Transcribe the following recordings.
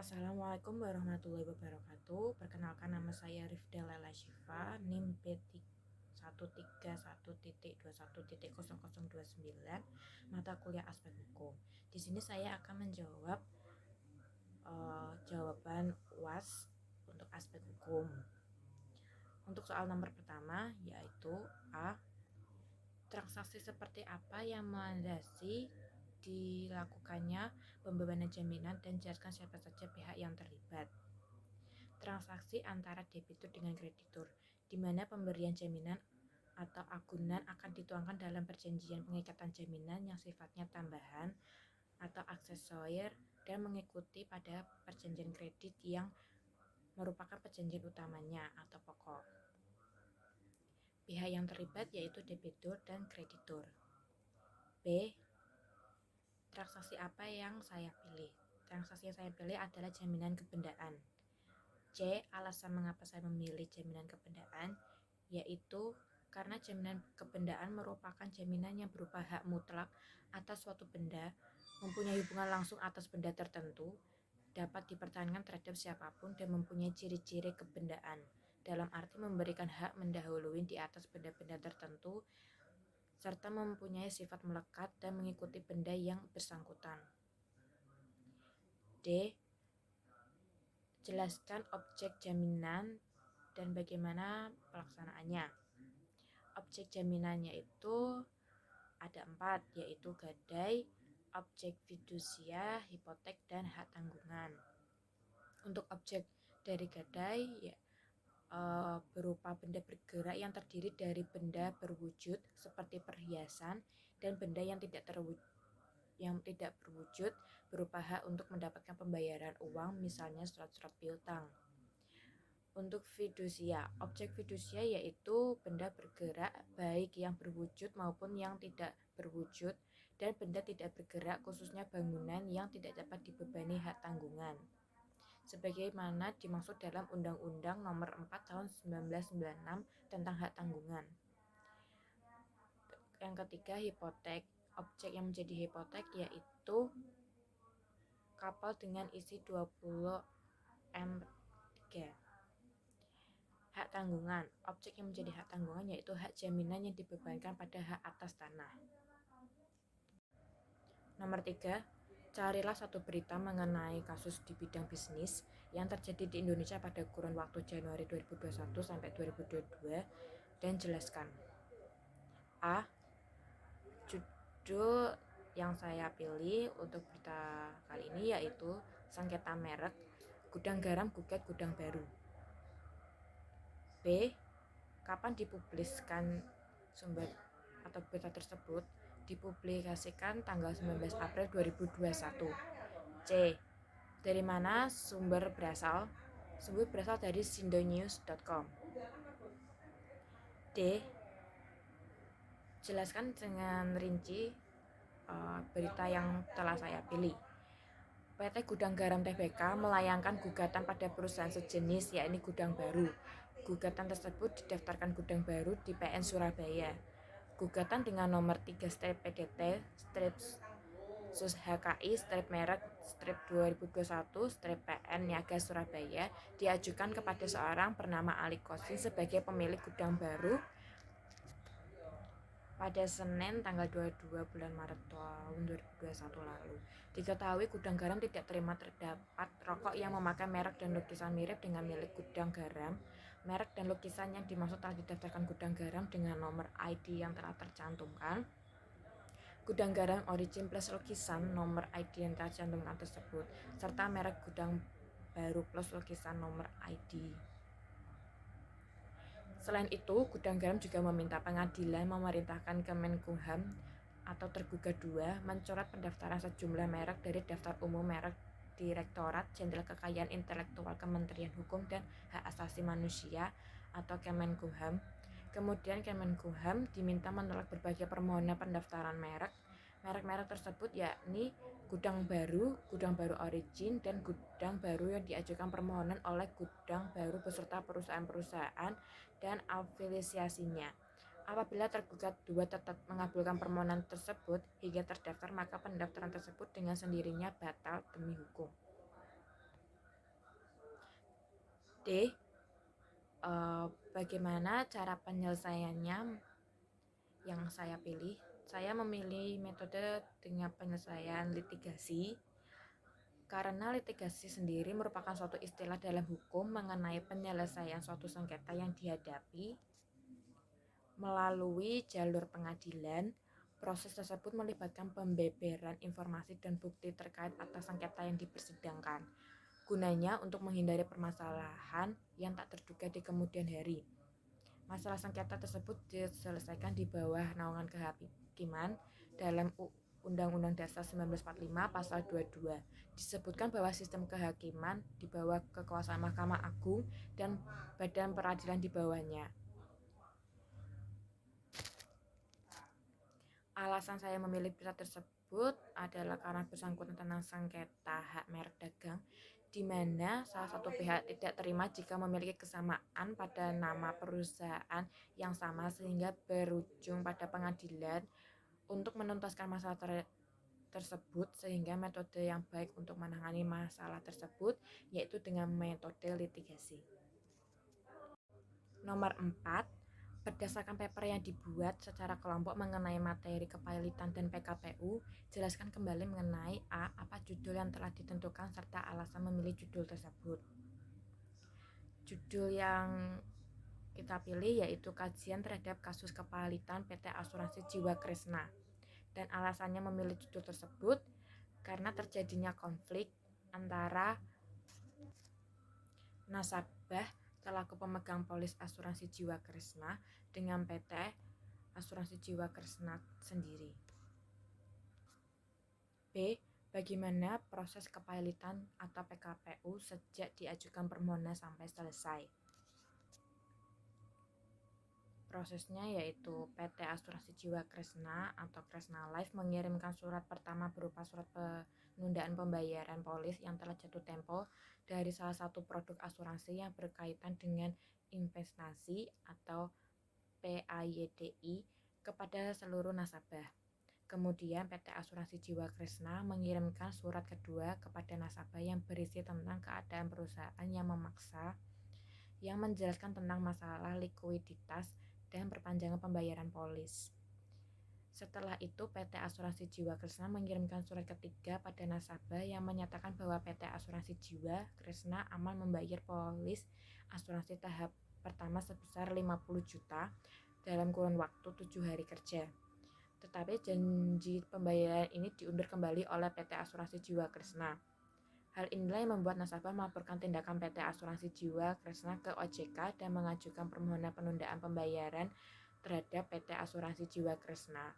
Assalamualaikum warahmatullahi wabarakatuh. Perkenalkan, nama saya Rifda Lela Syifa, NIM B131.21.0029, mata kuliah Aspek Hukum. Di sini saya akan menjawab jawaban UAS untuk aspek hukum. Untuk soal nomor pertama yaitu A. Transaksi seperti apa yang melandasi dilakukannya pembebanan jaminan dan jelaskan siapa saja pihak yang terlibat. Transaksi antara debitur dengan kreditur, di mana pemberian jaminan atau agunan akan dituangkan dalam perjanjian pengikatan jaminan yang sifatnya tambahan atau aksesorir dan mengikuti pada perjanjian kredit yang merupakan perjanjian utamanya atau pokok. Pihak yang terlibat yaitu debitur dan kreditur. B. Transaksi apa yang saya pilih? Transaksi yang saya pilih adalah jaminan kebendaan. C. Alasan mengapa saya memilih jaminan kebendaan, yaitu karena jaminan kebendaan merupakan jaminan yang berupa hak mutlak atas suatu benda, mempunyai hubungan langsung atas benda tertentu, dapat dipertahankan terhadap siapapun dan mempunyai ciri-ciri kebendaan, dalam arti memberikan hak mendahului di atas benda-benda tertentu, serta mempunyai sifat melekat dan mengikuti benda yang bersangkutan. D. Jelaskan objek jaminan dan bagaimana pelaksanaannya. Objek jaminannya itu ada 4, yaitu gadai, objek fidusia, hipotek, dan hak tanggungan. Untuk objek dari gadai berupa benda bergerak yang terdiri dari benda berwujud seperti perhiasan dan benda yang tidak berwujud berupa hak untuk mendapatkan pembayaran uang, misalnya surat-surat piutang. Untuk fidusia, objek fidusia yaitu benda bergerak baik yang berwujud maupun yang tidak berwujud dan benda tidak bergerak khususnya bangunan yang tidak dapat dibebani hak tanggungan, sebagaimana dimaksud dalam Undang-Undang Nomor 4 Tahun 1996 tentang hak tanggungan. Yang ketiga, hipotek. Objek yang menjadi hipotek yaitu kapal dengan isi 20 M3. Hak tanggungan. Objek yang menjadi hak tanggungan yaitu hak jaminan yang dibebankan pada hak atas tanah. Nomor 3, carilah satu berita mengenai kasus di bidang bisnis yang terjadi di Indonesia pada kurun waktu Januari 2021 sampai 2022 dan jelaskan. A. Judul yang saya pilih untuk berita kali ini yaitu sengketa merek, gudang garam gugat gudang baru. B. Kapan dipublikasikan sumber atau berita tersebut? Dipublikasikan tanggal 19 April 2021. C. Dari mana sumber berasal? Sumber berasal dari sindonews.com. D. Jelaskan dengan rinci berita yang telah saya pilih. PT Gudang Garam Tbk melayangkan gugatan pada perusahaan sejenis yakni Gudang Baru. Gugatan tersebut didaftarkan Gudang Baru di PN Surabaya. Gugatan dengan nomor 3/PDT/HKI/merek/2021/PN Niaga Surabaya diajukan kepada seorang bernama Ali Kosin sebagai pemilik Gudang Baru pada Senin tanggal 22 bulan Maret tahun 2021 lalu. Diketahui Gudang Garam tidak terima terdapat rokok yang memakai merek dan lukisan mirip dengan milik Gudang Garam. Merek dan lukisan yang dimaksud telah didaftarkan Gudang Garam dengan nomor ID yang telah tercantumkan. Gudang Garam Origin plus lukisan nomor ID yang tercantumkan tersebut, serta merek Gudang Baru plus lukisan nomor ID. Selain itu, Gudang Garam juga meminta pengadilan memerintahkan Kemenkumham atau tergugat 2 mencoret pendaftaran sejumlah merek dari daftar umum merek Direktorat Jenderal Kekayaan Intelektual Kementerian Hukum dan Hak Asasi Manusia atau Kemenkumham. Kemudian Kemenkumham diminta menolak berbagai permohonan pendaftaran merek. Merek-merek tersebut yakni Gudang Baru Origin, dan Gudang Baru yang diajukan permohonan oleh Gudang Baru beserta perusahaan-perusahaan dan afiliasinya. Apabila tergugat 2 tetap mengabulkan permohonan tersebut hingga terdaftar, maka pendaftaran tersebut dengan sendirinya batal demi hukum. D. Bagaimana cara penyelesaiannya yang saya pilih? Saya memilih metode dengan penyelesaian litigasi karena litigasi sendiri merupakan suatu istilah dalam hukum mengenai penyelesaian suatu sengketa yang dihadapi melalui jalur pengadilan. Proses tersebut melibatkan pembeberan informasi dan bukti terkait atas sengketa yang dipersidangkan. Gunanya untuk menghindari permasalahan yang tak terduga di kemudian hari. Masalah sengketa tersebut diselesaikan di bawah naungan kehakiman dalam Undang-Undang Dasar 1945 Pasal 22. Disebutkan bahwa sistem kehakiman di bawah kekuasaan Mahkamah Agung dan badan peradilan di bawahnya. Alasan saya memilih berita tersebut adalah karena bersangkutan tentang sengketa hak merek dagang, di mana salah satu pihak tidak terima jika memiliki kesamaan pada nama perusahaan yang sama sehingga berujung pada pengadilan untuk menuntaskan masalah tersebut, sehingga metode yang baik untuk menangani masalah tersebut yaitu dengan metode litigasi. Nomor 4, berdasarkan paper yang dibuat secara kelompok mengenai materi kepailitan dan PKPU, jelaskan kembali mengenai A. Apa judul yang telah ditentukan serta alasan memilih judul tersebut. Judul yang kita pilih yaitu kajian terhadap kasus kepailitan PT Asuransi Jiwa Kresna. Dan alasannya memilih judul tersebut karena terjadinya konflik antara nasabah selaku pemegang polis asuransi Jiwa Kresna dengan PT Asuransi Jiwa Kresna sendiri. B. Bagaimana proses kepailitan atau PKPU sejak diajukan permohonan sampai selesai? Prosesnya yaitu PT Asuransi Jiwa Kresna atau Kresna Life mengirimkan surat pertama berupa surat penundaan pembayaran polis yang telah jatuh tempo dari salah satu produk asuransi yang berkaitan dengan investasi atau PAYDI kepada seluruh nasabah. Kemudian PT Asuransi Jiwa Kresna mengirimkan surat kedua kepada nasabah yang berisi tentang keadaan perusahaan yang memaksa, yang menjelaskan tentang masalah likuiditas dan perpanjangan pembayaran polis. Setelah itu, PT Asuransi Jiwa Kresna mengirimkan surat ketiga pada nasabah yang menyatakan bahwa PT Asuransi Jiwa Kresna aman membayar polis asuransi tahap pertama sebesar 50 juta dalam kurun waktu 7 hari kerja. Tetapi janji pembayaran ini diundur kembali oleh PT Asuransi Jiwa Kresna. Hal inilah yang membuat nasabah melaporkan tindakan PT Asuransi Jiwa Kresna ke OJK dan mengajukan permohonan penundaan pembayaran terhadap PT Asuransi Jiwa Kresna.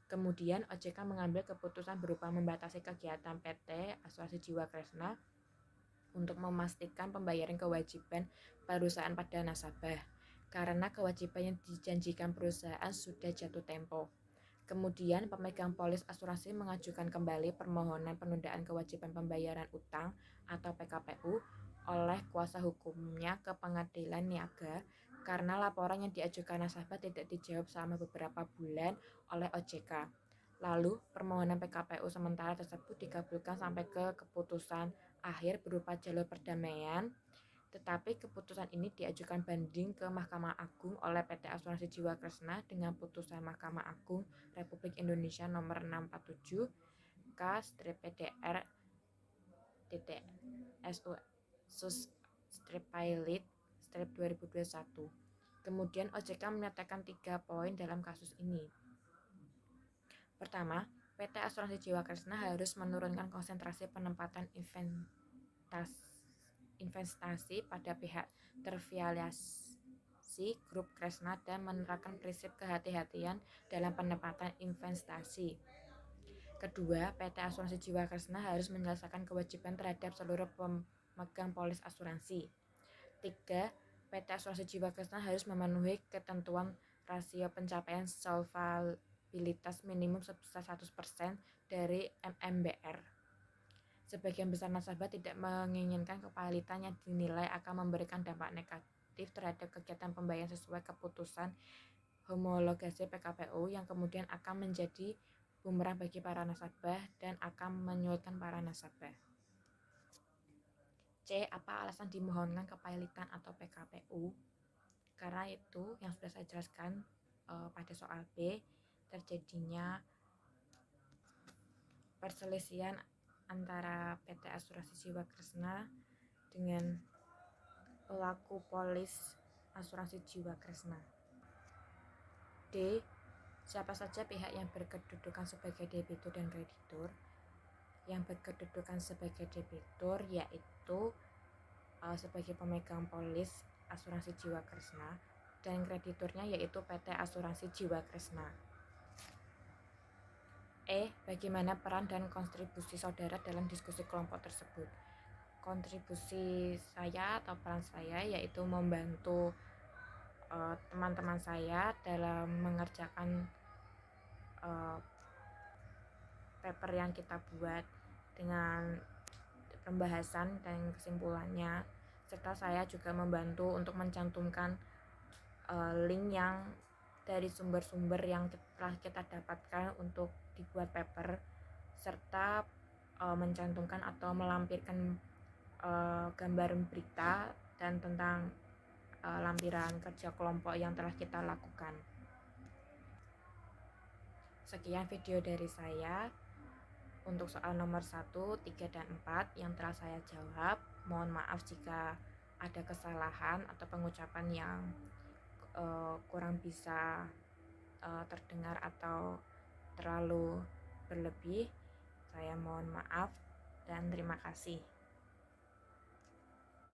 Kemudian OJK mengambil keputusan berupa membatasi kegiatan PT Asuransi Jiwa Kresna untuk memastikan pembayaran kewajiban perusahaan pada nasabah, karena kewajiban yang dijanjikan perusahaan sudah jatuh tempo. Kemudian pemegang polis asuransi mengajukan kembali permohonan penundaan kewajiban pembayaran utang atau PKPU oleh kuasa hukumnya ke pengadilan niaga karena laporan yang diajukan nasabah tidak dijawab selama beberapa bulan oleh OJK. Lalu permohonan PKPU sementara tersebut dikabulkan sampai ke keputusan akhir berupa jalur perdamaian. Tetapi keputusan ini diajukan banding ke Mahkamah Agung oleh PT Asuransi Jiwa Kresna dengan putusan Mahkamah Agung Republik Indonesia nomor 647 K-PDR /SU/Pailit 2021. Kemudian OJK menyatakan 3 poin dalam kasus ini. Pertama, PT Asuransi Jiwa Kresna harus menurunkan konsentrasi penempatan investasi pada pihak terafiliasi grup Kresna dan menerapkan prinsip kehati-hatian dalam penempatan investasi. Kedua, PT Asuransi Jiwa Kresna harus menyelesaikan kewajiban terhadap seluruh pemegang polis asuransi. Tiga, PT Asuransi Jiwa Kresna harus memenuhi ketentuan rasio pencapaian solvabilitas minimum sebesar 100% dari MMBR. Sebagian besar nasabah tidak menginginkan kepailitan yang dinilai akan memberikan dampak negatif terhadap kegiatan pembayaran sesuai keputusan homologasi PKPU yang kemudian akan menjadi bumerang bagi para nasabah dan akan menyulitkan para nasabah. C. Apa alasan dimohonkan kepailitan atau PKPU? Karena itu yang sudah saya jelaskan pada soal B, terjadinya perselisihan antara PT Asuransi Jiwa Kresna dengan pelaku polis asuransi Jiwa Kresna. D. Siapa saja pihak yang berkedudukan sebagai debitur dan kreditur? Yang berkedudukan sebagai debitur yaitu sebagai pemegang polis asuransi Jiwa Kresna, dan krediturnya yaitu PT Asuransi Jiwa Kresna. E. Bagaimana peran dan kontribusi saudara dalam diskusi kelompok tersebut? Kontribusi saya atau peran saya yaitu membantu teman-teman saya dalam mengerjakan paper yang kita buat dengan pembahasan dan kesimpulannya, serta saya juga membantu untuk mencantumkan link yang dari sumber-sumber yang telah kita dapatkan untuk dibuat paper, serta mencantumkan atau melampirkan gambaran berita dan tentang lampiran kerja kelompok yang telah kita lakukan. Sekian video dari saya untuk soal nomor 1, 3, dan 4 yang telah saya jawab. Mohon maaf jika ada kesalahan atau pengucapan yang kurang bisa terdengar atau terlalu berlebih. Saya mohon maaf dan terima kasih.